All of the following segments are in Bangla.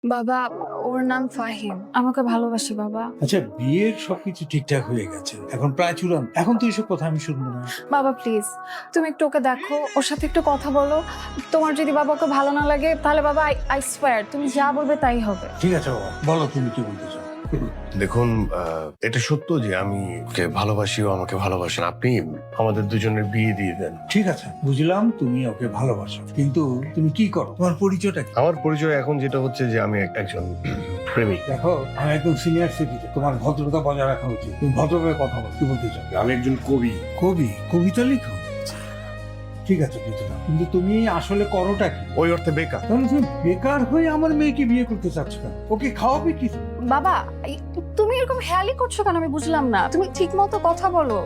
বাবা, ওর নাম ফাহিম, আমাকে ভালোবাসে বাবা। আচ্ছা, বিয়ের সবকিছু ঠিকঠাক হয়ে গেছে, এখন প্রায় চূড়ান্ত। এখন তো এইসব কথা আমি শুনবো না। বাবা প্লিজ, তুমি একটু ওকে দেখো, ওর সাথে একটু কথা বলো। তোমার যদি বাবাকে ভালো না লাগে তাহলে বাবা আই সোয়্যার তুমি যা বলবে তাই হবে। ঠিক আছে বাবা, বলো তুমি কি বলতে চাও। দেখুন, এটা সত্য যে আমি ওকে ভালোবাসি, ও আমাকে ভালোবাসেন। আপনি আমাদের দুজনের বিয়ে দিয়ে দেন। ঠিক আছে, বুঝলাম তুমি ওকে ভালোবাসো, কিন্তু তুমি কি করো, তোমার পরিচয়টা কি? আমার পরিচয় এখন যেটা হচ্ছে যে আমি একজন প্রেমিক। দেখো, আমি একদম সিনিয়র সিটিজেন, তোমার ভদ্রতা বজায় রাখা উচিত। তুমি ভদ্রভাবে কথা বলো, কি বলতে চাও? আমি একজন কবি। কবি? কবিতা লিখো? ঠিক আছে বুঝলাম, কিন্তু তুমি আসলে করোটা কি? ওই অর্থে বেকার। তাহলে তুমি বেকার হয়ে আমার মেয়েকে বিয়ে করতে চাচ্ছ কেন? ওকে খাওয়াবে কি? বাবা, তুমি এরকম হেয়ালি করছো কেন? আমি বুঝলাম না। তুমি ঠিক মতো কথা বলো,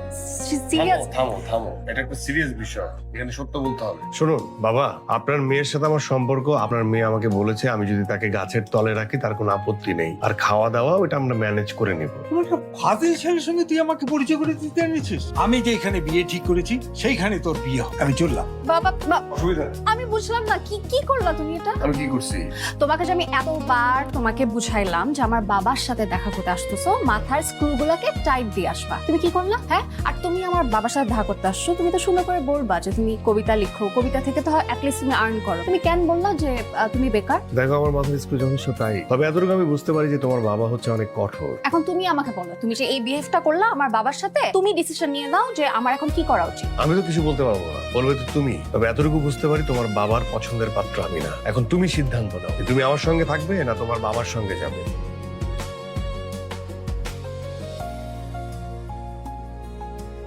সিরিয়াস। থামো, এটা একটা সিরিয়াস বিষয়, এখানে সত্য বলতে হবে। শুনুন বাবা, আপনার মেয়ের সাথে আমার সম্পর্ক, আপনার মেয়ে আমাকে বলেছে আমি যদি তাকে গাছের তলে রাখি তার কোনো আপত্তি নেই, আর খাওয়া দাওয়া ওটা আমরা ম্যানেজ করে নেব। তোমার একটা ফাজিল ছেলের সঙ্গে তুই আমাকে পরিচয় করে দিতে এনেছিস। আমি যে এখানে বিয়ে ঠিক করেছি সেইখানে তোর বিয়ে হবে। আমি চললাম। বাবা, অসুবিধা? আমি বুঝলাম না কি করলা তুমি এটা? আমি কি করছি? তোমাকে যে আমি এতবার তোমাকে বুঝাইলাম যে আমার বাবার সাথে দেখা করতে আসতেছো, মাথার স্ক্রুগুলোকে টাইট দিয়ে আসবা, তুমি কি করলা? হ্যাঁ, আর তুমি আমার বাবার সাথে দেখা করতে আসছো, তুমি তো সুন্দর করে বলবা যে তুমি কবিতা লিখো, কবিতা থেকে তো অ্যাটলিস্ট তুমি আর্ন করো। তুমি কেন বললা যে তুমি বেকার? দেখো, আমার মাথার স্কুল যথেষ্ট তাই, তবে এতটুকু আমি বুঝতে পারি যে তোমার বাবা হচ্ছে অনেক কঠোর। এখন তুমি আমাকে বলো, তুমি যে এই বিহেভটা করলা আমার বাবার সাথে, তুমি ডিসিশন নিয়ে নাও যে আমার এখন কি করা উচিত। আমি তো কিছু বলতে পারবো না, বলবে তো তুমি। তবে এতটুকু বুঝতে পারি তোমার বাবার পছন্দের পাত্র আমি না। এখন তুমি সিদ্ধান্ত নাও, তুমি আমার সঙ্গে থাকবে না তোমার বাবার সঙ্গে যাবে।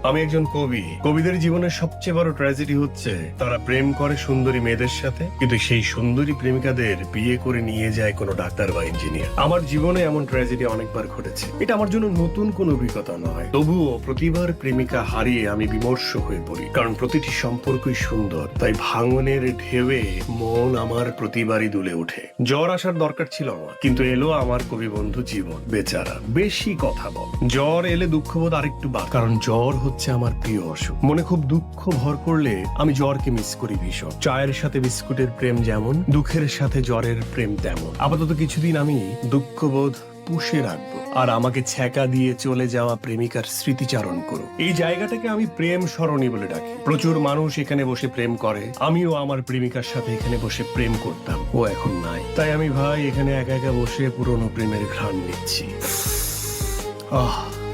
আমি একজন কবি। কবিদের জীবনের সবচেয়ে বড় ট্র্যাজেডি হচ্ছে তারা প্রেম করে সুন্দরী মেয়েদের সাথে, কিন্তু সেই সুন্দরী প্রেমিকাদের বিয়ে করে নিয়ে যায় কোনো ডাক্তার বা ইঞ্জিনিয়ার। আমার জীবনে এমন ট্র্যাজেডি অনেকবার ঘটেছে। এটা আমার জন্য নতুন কোনো অভিজ্ঞতা নয়, তবুও প্রতিবার প্রেমিকা হারিয়ে আমি বিমর্ষ হয়ে পড়ি, কারণ প্রতিটি সম্পর্কই সুন্দর, তাই ভাঙনের ঢেউয়ে মন আমার প্রতিবারই দুলে ওঠে। জ্বর আসার দরকার ছিল আমার, কিন্তু এলো আমার কবি বন্ধু জীবন। বেচারা বেশি কথা বল। জ্বর এলে দুঃখবোধ আরেকটু বাড়ে, কারণ জ্বর হচ্ছে আমার প্রিয় অসুখ। মনে খুব দুঃখ ভর করলে আমি জ্বরকে মিস করি ভীষণ। চায়ের সাথে বিস্কুটের প্রেম যেমন, দুঃখের সাথে জ্বরের প্রেম তেমন। আপাতত কিছুদিন আমি দুঃখবোধ পুষে রাখবো, আর আমাকে ছ্যাঁকা দিয়ে চলে যাওয়া প্রেমিকার স্মৃতিচারণ করো। এই জায়গাটাকে আমি প্রেম সরণি বলে ডাকি। প্রচুর মানুষ এখানে বসে প্রেম করে, আমিও আমার প্রেমিকার সাথে এখানে বসে প্রেম করতাম, ও এখন নাই। তাই আমি ভাই এখানে একা একা বসে পুরনো প্রেমের ঘ্রাণ নিচ্ছি।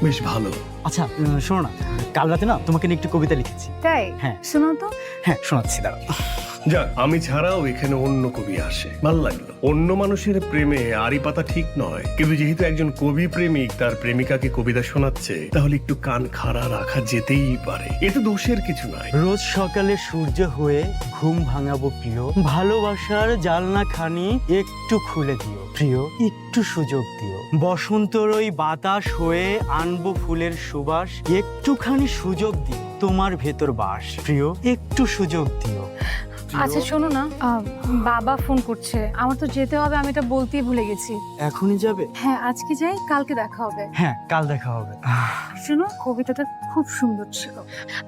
বেশ ভালো। আচ্ছা শোনো না, কাল রাতে না তোমাকে নিয়ে একটু কবিতা লিখেছি। তাই? হ্যাঁ শোনো তো। হ্যাঁ শোনাচ্ছি, দাঁড়াও। যাক, আমি ছাড়াও এখানে অন্য কবি আসে, ভাল লাগলো। অন্য মানুষের প্রেমে আড়ি পাতা ঠিক নয়, কিন্তু যেহেতু একজন কবি প্রেমিক তার প্রেমিকাকে কবিতা শোনাচ্ছে, তাহলে একটু কান খাড়া রাখা যেতেই পারে, এতে দোষের কিছু নাই। রোজ সকালে সূর্য হয়ে ঘুম ভাঙাবো প্রিয়, ভালোবাসার জালনা খানি একটু খুলে দিও প্রিয়, একটু সুযোগ দিও। বসন্তর ওই বাতাস হয়ে আনবো ফুলের সুবাস, একটুখানি সুযোগ দিও তোমার ভেতর বাস প্রিয়, একটু সুযোগ দিও। আচ্ছা শোনো না, বাবা ফোন করছে, আমার তো যেতে হবে, আমি এটা বলতেই ভুলে গেছি। এখনই যাবে? হ্যাঁ আজকে যাই, কালকে দেখা হবে। হ্যাঁ কাল দেখা হবে। শোনো, কবিতাটা খুব সুন্দর ছিল।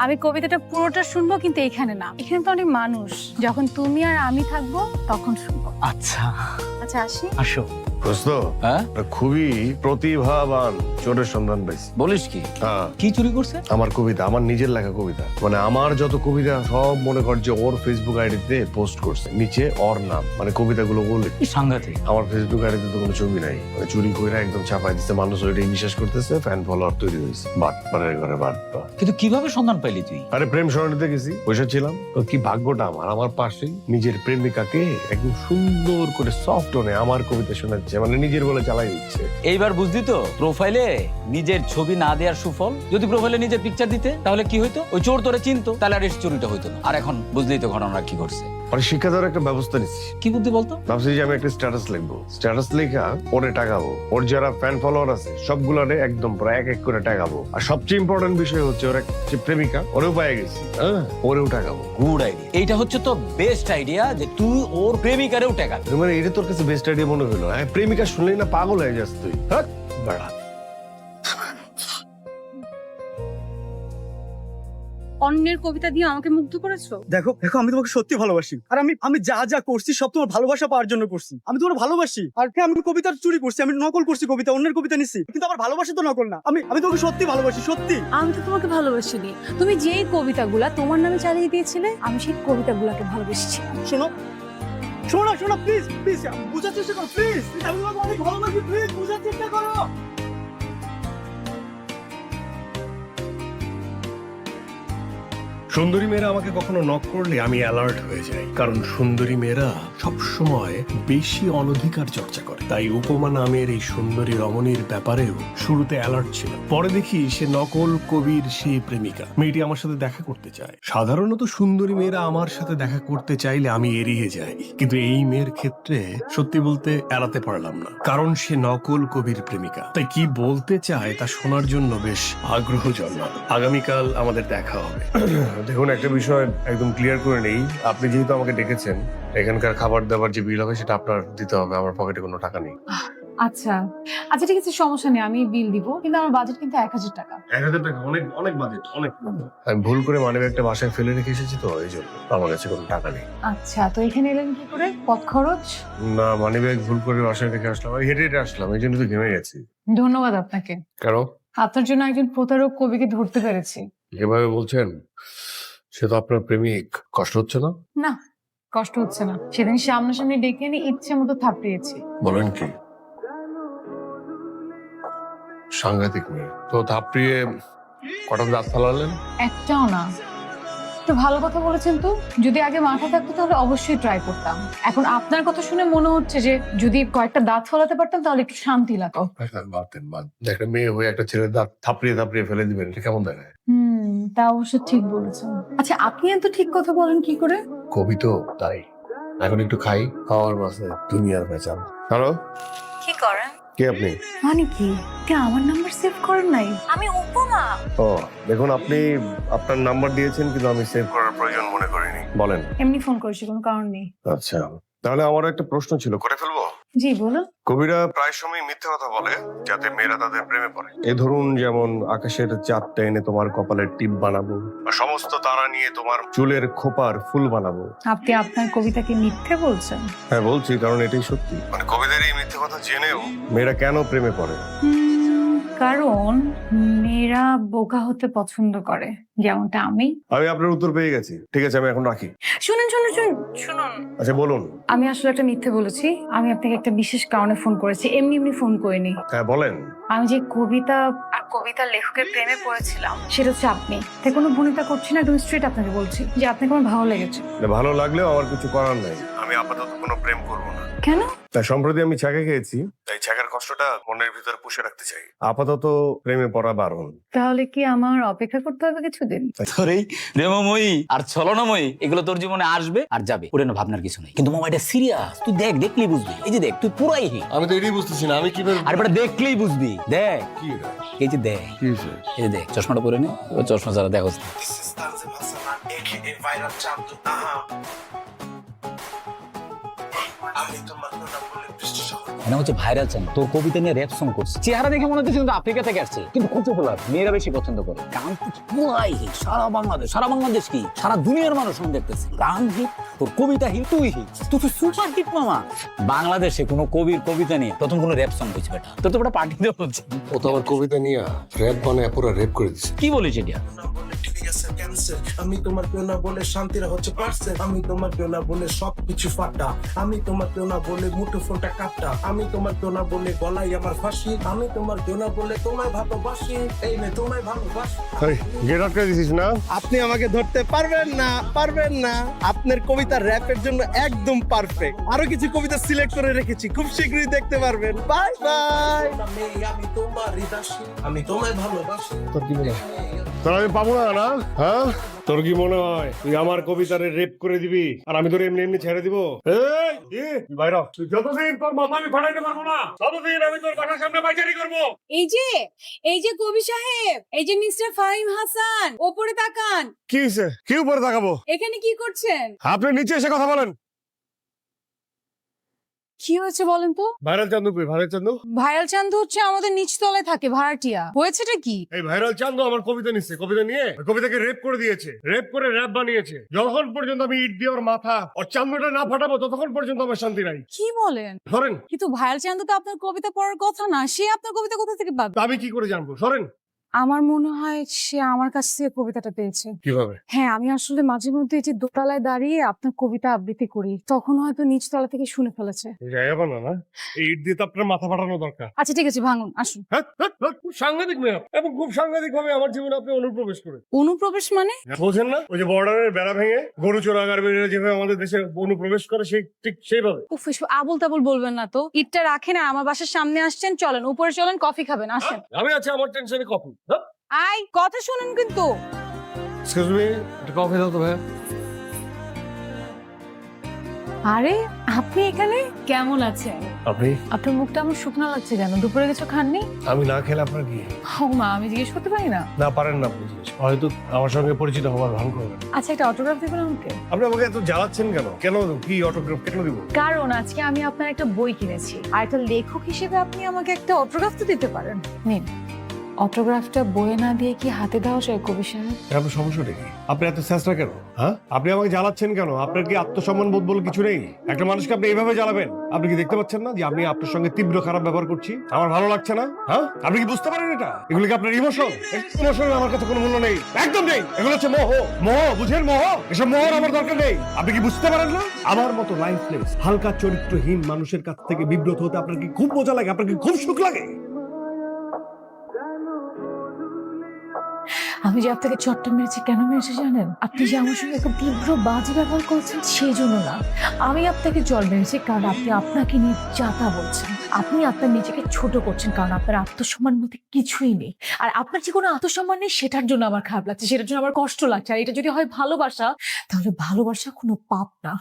আমি কবিতাটা পুরোটা শুনবো, কিন্তু এখানে না, এখানে তো অনেক মানুষ, যখন তুমি আর আমি থাকবো তখন শুনবো। আচ্ছা আচ্ছা আসি। আসো। দোস্ত, হ্যাঁ খুবই প্রতিভাবান চোরের সন্ধান পাইছি। বলিস কি? হ্যাঁ, কি চুরি করছে? আমার কবিতা, আমার নিজের লেখা কবিতা। মানে আমার যত কবিতা সব মনে কর যে ওর ফেসবুক আইডিতে পোস্ট করছে, নিচে ওর নাম, মানে কবিতাগুলো বলে। কি সাংঘাতিক। আমার ফেসবুক আইডিতে তো কোনো ছবি নাই, মানে চুরি করে একদম ছাপাই দিচ্ছে, মানুষ ওইটাই বিশ্বাস করতেছে, ফ্যান ফলোয়ার তৈরি হয়েছে। বাটপারের ঘরে বাটপা। কিন্তু কিভাবে সন্ধান পাইলি তুই? আরে প্রেম সরণিতে গেছি, বসে ছিলাম, তো কি ভাগ্যটা আমার, আমার পাশেই নিজের প্রেমিকাকে একদম সুন্দর করে সফট টোনে আমার কবিতা শোনাচ্ছে, মানে নিজের বলে চালাই দিচ্ছে। এইবার বুঝলি তো প্রোফাইলে নিজের ছবি না দেওয়ার সুফল। যদি প্রোফাইলে নিজের পিকচার দিতে তাহলে কি হইতো? ওই চোর তোরে চিনতো, তাহলে আর এই চুরিটা হইতো না। আর এখন বুঝলি তো ঘটনা কি ঘটছে। মানে শিক্ষা দেওয়ার একটা ব্যবস্থা নিচ্ছি। কি বুদ্ধি বলতো? ভাবছি যে আমি একটা স্ট্যাটাস লিখবো, স্ট্যাটাস লেখা ওরে টাকাবো, ওর যারা ফ্যান ফলোয়ার আছে সবগুলারে একদম প্রায় এক এক করে টাকাবো। আর সবচেয়ে ইম্পর্টেন্ট বিষয় হচ্ছে ওর এক যে প্রেমিকা, ওরেও পায়ে গেছি, হ্যাঁ ওরেও টাকাবো। Good idea. এইটা হচ্ছে তো বেস্ট আইডিয়া যে তুই ওর প্রেমিকারেও টাকা দিবি। মানে এটা তোর কাছে বেস্ট আইডিয়া মনে হলো? হ্যাঁ, প্রেমিকা শুনলেই না পাগল হয়ে যাস তুই। হ্যাঁ বেড়া। অন্যের কবিতা দিয়ে আমাকে মুগ্ধ করেছো? দেখো দেখো, আমি তোমাকে সত্যি ভালোবাসি, আর আমি আমি যা যা করছি সব তোমার ভালোবাসা পাওয়ার জন্য করছি। আমি তোমার ভালোবাসি, আর হ্যাঁ, আমি কবিতা চুরি করছি, আমি নকল করছি কবিতা, অন্যের কবিতা নিছি, কিন্তু আমার ভালোবাসা তো নকল না। আমি আমি তোমাকে সত্যি ভালোবাসি, সত্যি। আমি তো তোমাকে ভালোবাসিনি। তুমি যেই কবিতাগুলা তোমার নামে চালিয়ে দিয়েছিলে, আমি সেই কবিতাগুলাকে ভালোবেসেছি। শোনো শোনো না, শোনো, প্লিজ প্লিজ বুঝার চেষ্টা করো, প্লিজ। আমি তোমাকে অনেক ভালোবাসি, প্লিজ বুঝার চেষ্টা করো। সুন্দরী মেয়েরা আমাকে কখনো নক করলে আমি অ্যালার্ট হয়ে যাই, কারণ সুন্দরী মেয়েরা সবসময় বেশি অনধিকার চর্চা করে। তাই উপমা নামের এই সুন্দরী রমণীর ব্যাপারেও শুরুতে অ্যালার্ট ছিল। পরে দেখি সে নকল কবির সেই প্রেমিকা। মেয়েটি আমার সাথে দেখা করতে চায়। সাধারণত সুন্দরী মেয়েরা আমার সাথে দেখা করতে চাইলে আমি এড়িয়ে যাই, কিন্তু এই মেয়ের ক্ষেত্রে সত্যি বলতে এড়াতে পারলাম না, কারণ সে নকল কবির প্রেমিকা। তাই কি বলতে চায় তা শোনার জন্য বেশ আগ্রহ জন্মালো। আগামীকাল আমাদের দেখা হবে। দেখুন, একটা বিষয় একদম ক্লিয়ার করে নেই। আপনি যেহেতু আমাকে ডেকেছেন, এখানকার খাবার দাবার যে বিল হবে সেটা আপনার দিতে হবে। আমার পকেটে কোনো টাকা নেই। আচ্ছা আচ্ছা, ঠিক আছে, সমস্যা নেই, আমি বিল দিব, কিন্তু আমার বাজেট কিন্তু 1000 টাকা। 1000 টাকা অনেক অনেক বাজেট, অনেক। আমি ভুল করে মানিব্যাগটা বাসায় ফেলে রেখে এসেছি, তো এই জন্য আমার কাছে কোনো টাকা নেই। আচ্ছা, তো এখানে এলেন কি করে? পথ খরচ? না, মানিব্যাগ ভুল করে বাসায় রেখে আসলাম। আমি হেঁটে হেঁটে আসলাম, এই জন্য তো ঘেমে গেছি। ধন্যবাদ আপনাকে। কেন? আপনার জন্য একজন প্রতারক কবিকে ধরতে পেরেছি। যেভাবে বলছেন, সে তো আপনার প্রেমিক। কষ্ট হচ্ছে না? না, কষ্ট হচ্ছে না। সেদিন সামনাসামনি ডেকে এনে ইচ্ছে মতো থাপড়িয়েছি। বলেন কি? সাংঘাতিক মেয়ে তো। থাপড়িয়ে কটা দাঁত ফালালেন? একটাও না। তো ভালো কথা বলেছেন তো। যদি আগে মাথা থাকতো তাহলে অবশ্যই ট্রাই করতাম। এখন আপনার কথা শুনে মনে হচ্ছে যে যদি কয়েকটা দাঁত ফলাতে পারতাম তাহলে একটু শান্তি লাগতো। একটা মেয়ে হয়ে একটা ছেলের দাঁত থাপড়িয়ে থাপড়িয়ে ফেলে দিবেন, এটা কেমন দেখায়? তা অবশ্য ঠিক বলেছেন। আচ্ছা, আপনি এত ঠিক কথা বলেন কি করে? কবি তো, তাই। এখন একটু খাই, খাওয়ার মাসে দুনিয়ার বেচাল। হ্যালো, কি করেন? কে আপনি? মানে কি আমার নাম্বার সেভ করেন নাই? আমি উপমা। ও, দেখুন, আপনি আপনার নাম্বার দিয়েছেন, কিন্তু আমি সেভ করার প্রয়োজন মনে করিনি। বলেন। এমনি ফোন করেছি, কোনো কারণ নেই। আচ্ছা, তাহলে আমার একটা প্রশ্ন ছিল, করে ফেলবো? জি বলুন। কবিরা প্রায় সময় মিথ্যে কথা বলে যাতে মেয়েরা তাদের প্রেমে পড়ে। এ ধরুন, যেমন আকাশের চাঁদটা এনে তোমার কপালের টিপ বানাবো, বা সমস্ত তারা নিয়ে তোমার চুলের খোপার ফুল বানাবো। আপনি আপনার কবিতাকে মিথ্যে বলছেন? হ্যাঁ, বলছি, কারণ এটাই সত্যি। মানে কবিদের এই মিথ্যে কথা জেনেও মেয়েরা কেন প্রেমে পড়ে? কারণ মেয়েরা বোকা হতে পছন্দ করে, যেমনটা আমি। আমি আপনার উত্তর পেয়ে গেছি। ঠিক আছে, আমি এখন রাখি। শুনুন শুনুন শুনুন শুনুন। আচ্ছা, বলুন। আমি আসলে একটা মিথ্যে বলেছি। আমি আপনাকে একটা বিশেষ কারণে ফোন করেছি, এমনি এমনি ফোন করিনি। হ্যাঁ, বলেন। আমি যে কবিতা আর কবিতার লেখকের প্রেমে পড়েছিলাম সেটা হচ্ছে আপনি। তাই কোনো ভূমিকা করছি না, একদম স্ট্রেট আপনাকে বলছি যে আপনাকে আমার ভালো লেগেছে। ভালো লাগলেও আমার কিছু করার নাই। আমি আপাতত কোনো প্রেম করবো না। কেন? তাই সম্প্রতি আমি ছ্যাঁকা খেয়েছি, তাই ছ্যাঁকার কষ্টটা মনের ভিতরে পুষে রাখতে চাই। আপাতত প্রেমে পড়া বারণ। তাহলে কি আমার অপেক্ষা করতে হবে কিছুদিন? তোর এই প্রেমময়ী আর ছলনাময়ী এগুলো তোর জীবনে আসবে আর যাবে, ওটা ভাবনার কিছু নেই। কিন্তু মামা, এটা সিরিয়াস। তুই দেখ, দেখলেই বুঝবি। এই যে দেখ, তুই পুরাই হি। আমি তো এটাই বুঝতেছি না, আমি কিভাবে। আর এটা দেখলেই বুঝবি। দেখ, কি এটা? এই যে দেখ, কি হয়েছে? এই যে দেখ, চশমাটা পরে নে। এবার চশমা ছাড়া দেখো। This is Tanzim Hassanan, aka Viral Champ. আমি তোমার কথা বলে বৃষ্টি শহর। মানে হচ্ছে ভাইরাল চ্যানেল, তোর কবিতা নিয়ে র্যাপ সং করছে। চেহারা দেখে মনে হচ্ছে কিন্তু আফ্রিকা থেকে আসছে, কিন্তু কত পপুলার, মেয়েরা বেশি পছন্দ করে। গান তো পুরাই হিট, সারা বাংলাদেশ। সারা বাংলাদেশ কি, সারা দুনিয়ার মানুষ শুনে দেখতেছে। গান হিট, তোর কবিতা হিট, তুই হিট, তুই তো সুপার হিট মামা। বাংলাদেশে কোনো কবির কবিতা নিয়ে প্রথম কোনো র্যাপ সং হয়েছে বেটা, তোর তো বেটা পার্টি দেওয়া হচ্ছে। ও তো আমার কবিতা নিয়ে র্যাপ বানায় পুরো রেপ করে দিচ্ছে। কি বলিস এটা? আমি তোমার কেউ না বলে শান্তিরা হচ্ছে পারছে। আমি তোমার কেউ না বলে সবকিছু ফাটা। আমি তোমার কেউ না বলে মুঠো ফোনটা কাটা। আমি তোমার কেউ না বলে গলায় আমার ফাঁসি। আমি তোমার কেউ না বলে তোমায় ভালোবাসি। এই নে তোমায় ভালোবাসি। গেট আউট করে দিছিস না? আপনি আমাকে ধরতে পারবেন না, পারবেন না। আপনার কবিতা র্যাপের জন্য একদম পারফেক্ট। আরো কিছু কবিতা সিলেক্ট করে রেখেছি, খুব শীঘ্রই দেখতে পারবেন। Bye bye. আমি তোমার দাসী। আমি তোমায় ভালোবাসি। তোর কি মনে হয় তোর আমি পাবো না? না, হ্যাঁ, তোর কি মনে হয় তুই আমার কবিতারে রেপ করে দিবি আর আমি তোর এমনি এমনি ছেড়ে দিব? বাইরে তুই যতদিন তোর মাথা আমি ফাটাইতে পারবো না, ততদিন আমি তোর বাসার সামনে পাইচারি করবো। এই যে কবি সাহেব, এই যে মিস্টার ফাহিম হাসান, ওপরে তাকান। কি হয়েছে? কি উপরে তাকাবো? এখানে কি করছেন? আপনি নিচে এসে কথা বলেন। কি হয়েছে বলেন তো? ভাইরাল চান্দু কই? ভাইরাল চান্দু? ভাইরাল চান্দু হচ্ছে আমাদের নিচতলায় থাকে, ভাড়াটিয়া। হয়েছেটা কি? এই ভাইরাল চান্দু আমার কবিতা নিচ্ছে, কবিতা নিয়ে ওই কবিতাকে রেপ করে দিয়েছে, রেপ করে র‍্যাপ বানিয়েছে। যতক্ষণ পর্যন্ত আমি ইট দিয়ে ওর মাথা ওর চান্দুটা না ফাটাবো ততক্ষণ পর্যন্ত আমার শান্তি নাই। কি বলেন? সরেন। কিন্তু ভাইরাল চান্দু তো আপনার কবিতা পড়ার কথা না, সে আপনার কবিতা কোথা থেকে পাবে? তা আমি কি করে জানবো? সরেন। আমার মনে হয় সে আমার কাছ থেকে কবিতাটা পেয়েছে। কিভাবে? হ্যাঁ, আমি আসলে মাঝে মধ্যে এই যে দোতলায় দাঁড়িয়ে আপনার কবিতা আবৃত্তি করি, তখন হয়তো নিচতলা থেকে শুনে ফেলেছে। জায়গা বানা না, এই ইট দিয়ে তো আপনার মাথা ফাটানো দরকার। আচ্ছা ঠিক আছে, ভাঙুন, আসুন। হ্যাঁ, খুব সাংঘাতিক মেয়ে এবং খুব সাংঘাতিক ভাবে আমার জীবনে আপনি অনুপ্রবেশ করে। অনুপ্রবেশ মানে? বোঝেন না, ওই যে বর্ডারের বেড়া ভেঙে গরু চোরাগার বেরিয়ে যেভাবে আমাদের দেশে অনুপ্রবেশ করে সেই ঠিক সেইভাবে। উফ, এসব আবল তাবল বলবেন না তো। ইটটা রাখেন আর আমার বাসার সামনে আসছেন, চলেন উপরে চলেন, কফি খাবেন, আসেন। আমি আছি আমার টেনশনে কফি। আই, কথা শুনেন কিন্তু। এক্সকিউজ মি, একটা কফি দাও তো ভাই। আরে আপনি এখানে? কেমন আছেন? আপনি? আপনার মুখটা আমার শুকনো লাগছে কেন? দুপুরে কিছু খাননি? আমি না খেলে আপনার কি? ও মা, আমি জিজ্ঞেস করতে পারি না? না পারেন না বুঝিস, হয়তো আমার সঙ্গে পরিচিত হওয়ার ভান করবেন। আচ্ছা, একটা অটোগ্রাফ দেবেন আমাকে? আপনি আমাকে এত জ্বালাচ্ছেন কেন? কেন কি অটোগ্রাফ কেন দিব? কারণ আজকে আমি আপনার একটা বই কিনেছি, আর একটা লেখক হিসেবে আপনি আমাকে একটা অটোগ্রাফ তো দিতে পারেন। নিন, অটোগ্রাফটা বইয়ে না দিয়ে কি হাতে দেওয়া যায় কবি সাহেব? আপনার সমস্যাটা কি? আপনি এত চেষ্টা কেন? হ্যাঁ, আপনি আমাকে জ্বালাচ্ছেন কেন? আপনার কি আত্মসম্মান বোধ বলে কিছু নেই? একটা মানুষকে আপনি এইভাবে জ্বালাবেন? আপনি কি দেখতে পাচ্ছেন না যে আমি আপনার সঙ্গে তীব্র খারাপ ব্যবহার করছি? আমার ভালো লাগছে না? হ্যাঁ, আপনি কি বুঝতে পারেন এটা? এগুলো কি আপনার ইমোশন? ইমোশন আমার কাছে কোনো মূল্য নেই, একদম নেই। এগুলো হচ্ছে মোহ, মোহ, বুঝেন? মোহ, এসব মোহর আমার দরকার নেই। আপনি কি বুঝতে পারেন না? আমার মতো লাইফলেস হালকা চরিত্রহীন মানুষের কাছ থেকে বিব্রত হতে আপনার কি খুব মজা লাগে? আপনার কি খুব সুখ লাগে? আমি যে আপনাকে চট্ট মেরেছি, কেন মেরেছি জানেন? আপনি যে আমার সঙ্গে একটা তীব্র বাজে ব্যবহার করছেন সেই জন্য না। আমি আপনাকে জল মেরেছি কারণ আপনি আপনাকে নিয়ে যাতা বলছেন। আপনি আপনার নিজেকে ছোট করছেন কারণ আপনার আত্মসম্মান বলতে কিছুই নেই। আর আপনার যে কোনো আত্মসম্মান নেই সেটার জন্য আমার খারাপ লাগছে, সেটার জন্য আমার কষ্ট লাগছে। আর এটা যদি হয় ভালোবাসা, তাহলে ভালোবাসা কোনো পাপ না।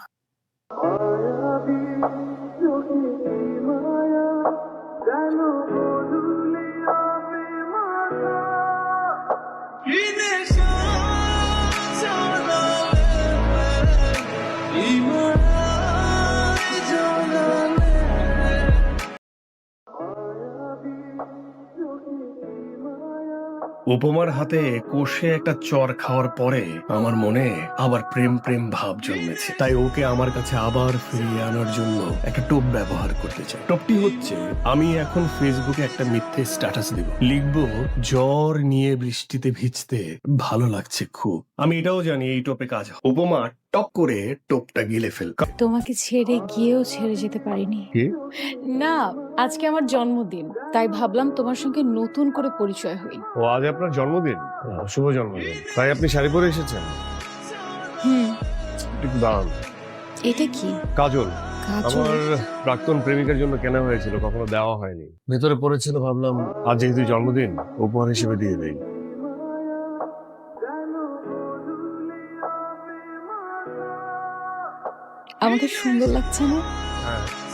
উপমার হাতে কষে একটা চর খাওয়ার পরে আমার মনে আবার প্রেম প্রেম ভাব জন্মেছে। তাই ওকে আমার কাছে আবার ফিরিয়ে আনার জন্য একটা টোপ ব্যবহার করতে চাই। টোপটি হচ্ছে, আমি এখন ফেসবুকে একটা মিথ্যে স্ট্যাটাস দিব, লিখবো জ্বর নিয়ে বৃষ্টিতে ভিজতে ভালো লাগছে খুব। আমি এটাও জানি এই টোপে কাজ হবে। উপমা টপ করে টোপটা গিলে ফেল। তোমাকে ছেড়ে গিয়েও ছেড়ে যেতে পারিনি। কি? না, আজকে আমার জন্মদিন, তাই ভাবলাম তোমার সঙ্গে নতুন করে পরিচয় হই। ও, আজ আপনার জন্মদিন? শুভ জন্মদিন। তাই আপনি শাড়ি পরে এসেছেন? হুম, একটু দাঁড়ান। এটা কি? কাজল কাজল? আমার প্রাক্তন প্রেমিকার জন্য কেনা হয়েছিল, কখনো দেওয়া হয়নি, ভেতরে পড়েছিল, ভাবলাম আজ যেহেতু জন্মদিন উপহার হিসেবে দিয়ে দেই। আমাকে সুন্দর লাগছে না?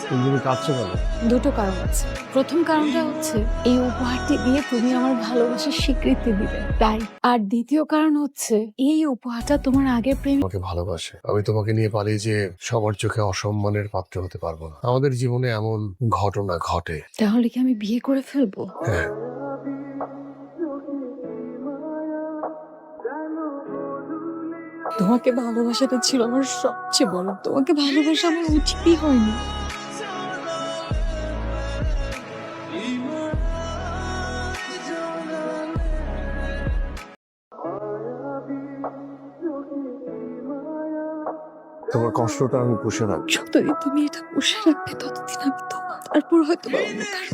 তুমি কাঁদছো কেন? দুটো কারণ আছে। প্রথম কারণটা হচ্ছে এই উপহারটি দিয়ে তুমি আমার ভালোবাসার স্বীকৃতি দিলে, তাই। আর দ্বিতীয় কারণ হচ্ছে এই উপহারটা তোমার আগের প্রেম। তোমাকে ভালোবাসে। আমি তোমাকে নিয়ে পালিয়ে যে সবার চোখে অসম্মানের পাত্র হতে পারবো না। আমাদের জীবনে এমন ঘটনা ঘটে। তাহলে কি আমি বিয়ে করে ফেলবো? হ্যাঁ, তোমাকে ভালোবাসাটা ছিল আমার সবচেয়ে বড়। তোমাকে ভালোবাসা আমার উচিতই হয়নি। তোমার কষ্টটা আমি পুষে রাখবো। যতদিন তুমি এটা পুষে রাখবে ততদিন আমি তোমার, তারপর হয়তো বা অন্য কারো।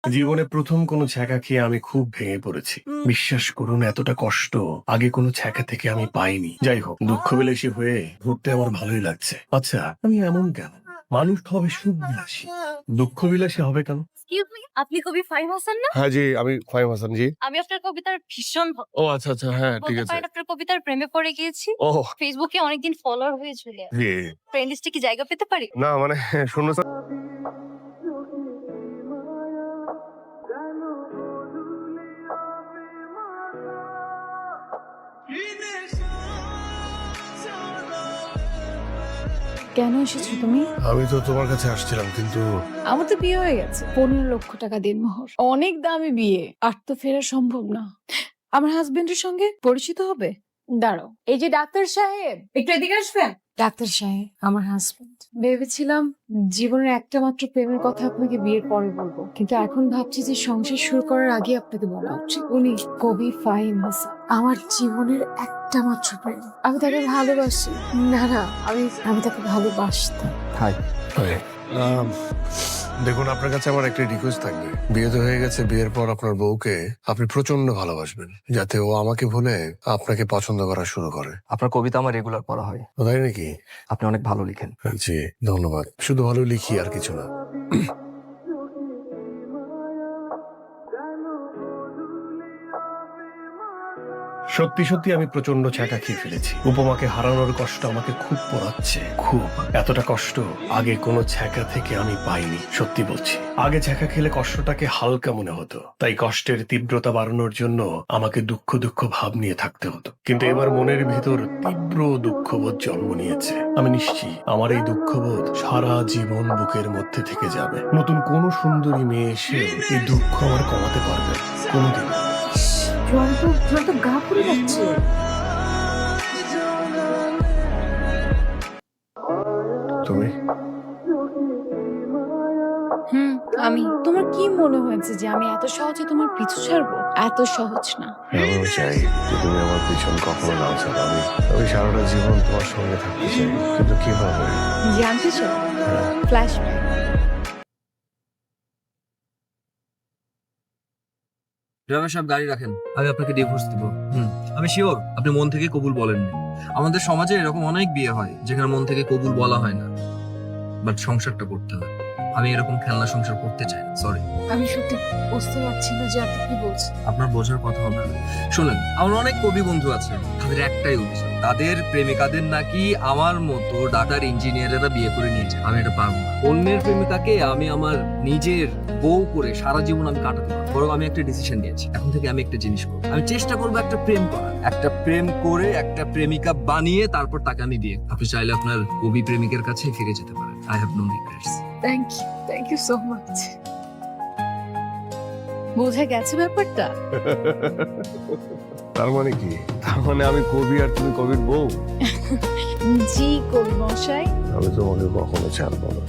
জীবনে প্রথম কোনো ছ্যাঁকা খেয়ে আমি খুব ভেঙে পড়েছি। বিশ্বাস করুন, এতটা কষ্ট আগে কোনো ছ্যাঁকা থেকে আমি পাইনি। যাই হোক, দুঃখ বিলাসী হয়ে ঘুরতে আমার ভালোই লাগছে। আচ্ছা, আমি এমন কেন? মানুষ হবে সুখ বিলাসী, দুঃখ বিলাসী হবে কেন? আপনি কবি ফাহিম হাসান না? হ্যাঁ জি, আমি ফাহিম হাসান জি। আমি আপনার কবিতার ভীষণ ভক্ত। ও আচ্ছা আচ্ছা, হ্যাঁ ঠিক বলতে আছে। পারেন আপনার কবিতার প্রেমে পড়ে গিয়েছি। ও ফেসবুকে অনেকদিন ফলোয়ার হয়ে চলে জি, ফ্রেন্ড লিস্টে কি জায়গা পেতে পারি? না মানে শূন্য। কেন এসেছো তুমি? আমি তো তোমার কাছে আসছিলাম, কিন্তু আমার তো বিয়ে হয়ে গেছে, 15 লক্ষ টাকা দিনমোহর, অনেক দামি বিয়ে, আর তো ফেরা সম্ভব না। আমার হাজবেন্ডের সঙ্গে পরিচিত হবে। দাঁড়াও, এই যে ডাক্তার সাহেব, একটু এদিকে আসবেন। ডাক্তার সাহেব, আমার হাজবেন্ড। ভেবেছিলাম জীবনের একটা মাত্র প্রেমের কথা আপনাকে বিয়ের পরে বলবো, কিন্তু এখন ভাবছি যে সংসার শুরু করার আগে আপনাকে বলা উচিত। উনি কবি ফাহিম হাসান, আমার জীবনের একটা মাত্র প্রেম। আমি তাকে ভালোবাসি। না না, আমি তাকে ভালোবাসতাম। হাই। দেখুন, আপনার কাছে আমার একটা রিকোয়েস্ট থাকবে। বিয়ে তো হয়ে গেছে, বিয়ের পর আপনার বউকে আপনি প্রচন্ড ভালোবাসবেন, যাতে ও আমাকে ভুলে আপনাকে পছন্দ করা শুরু করে। আপনার কবিতা আমার রেগুলার পড়া হয়। তাই নাকি? আপনি অনেক ভালো লিখেন। জি, ধন্যবাদ। শুধু ভালো লিখি, আর কিছু না। সত্যি সত্যি আমি প্রচন্ড ছ্যাঁকা খেয়ে ফেলেছি। উপমাকে হারানোর কষ্ট আমাকে খুব পোড়াচ্ছে, খুব। এতটা কষ্ট আগে কোনো ছ্যাঁকা থেকে আমি পাইনি, সত্যি বলছি। আগে ছ্যাঁকা খেলে কষ্টটাকে হালকা মনে হতো, তাই কষ্টের তীব্রতা বাড়ানোর জন্য আমাকে দুঃখ দুঃখ ভাব নিয়ে থাকতে হতো। কিন্তু এবার মনের ভিতর তীব্র দুঃখবোধ জন্ম নিয়েছে। আমি নিশ্চিত আমার এই দুঃখবোধ সারা জীবন বুকের মধ্যে থেকে যাবে। নতুন কোন সুন্দরী মেয়ে এসে এই দুঃখ আমার কমাতে পারবে কোনোদিন। জল তো গা পুড়ে যাচ্ছে। তুমি আমি। তোমার কি মনে হয়েছে যে আমি এত সহজে তোমার পিছু ছাড়বো? এত সহজ না। আমিও চাই যে তুমি আমার পিছন কখনো না ছাড়ো। আমি সারাটা জীবন তোমার সঙ্গে থাকতে চাই, কিন্তু কিভাবে? জানতে চাও? ফ্ল্যাশব্যাক। ড্রাইভার সাহেব, গাড়ি রাখেন, আমি আপনাকে ডিভোর্স দিব। আমি শিওর আপনি মন থেকে কবুল বলেননি। আমাদের সমাজে এরকম অনেক বিয়ে হয় যেখানে মন থেকে কবুল বলা হয় না, বাট সংসারটা করতে হয়। আমি এরকম খেলনা সংসার করতে চাই না, সরি। আমি সত্যি বুঝতে পারছি না যে আপনি কি বলছেন। আপনার বোঝার কথা হবে না। শুনেন, আমার অনেক কবি বন্ধু আছে, তাদের একটাই অভিযোগ, তাদের প্রেমিকাদের নাকি আমার মতো ডাক্তার ইঞ্জিনিয়ারেরা বিয়ে করে নিয়েছে। আমি এটা পারবো না। অন্যের প্রেমিকাকে আমি আমার নিজের বউ করে সারা জীবন আমি কাটাতে পারবো। বরং আমি একটা ডিসিশন নিয়েছি, এখন থেকে আমি একটা জিনিস করবো। আমি চেষ্টা করবো একটা প্রেম করার, একটা প্রেম করে একটা প্রেমিকা বানিয়ে তারপর তাকে আমি বিয়ে। আপনি চাইলে আপনার কবি প্রেমিকের কাছে ফিরে যেতে পারেন। I have no regrets. Thank you so much. বোঝা গেছে ব্যাপারটা? তার মানে কি? তার মানে আমি কবি আর তুমি কবির বউ? জি কবি মশাই। আমি তোমাকে কখনো ছাড়বো না।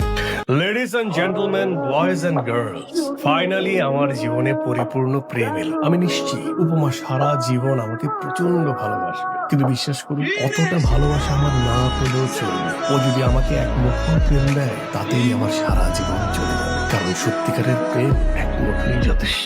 Ladies and gentleman, boys and girls, finally আমার জীবনে পরিপূর্ণ প্রেম এলো। আমি নিশ্চিত উপমা সারা জীবন আমাকে প্রচন্ড ভালোবাসবে, কিন্তু বিশ্বাস করুন, অতটা ভালোবাসা আমার না পেলেও চলবে। ও যদি আমাকে এক মুঠো প্রেম দেয়, তাতেই আমার সারা জীবন চলে যাবে। কারণ সত্যিকারের প্রেম এক মুঠোই যথেষ্ট।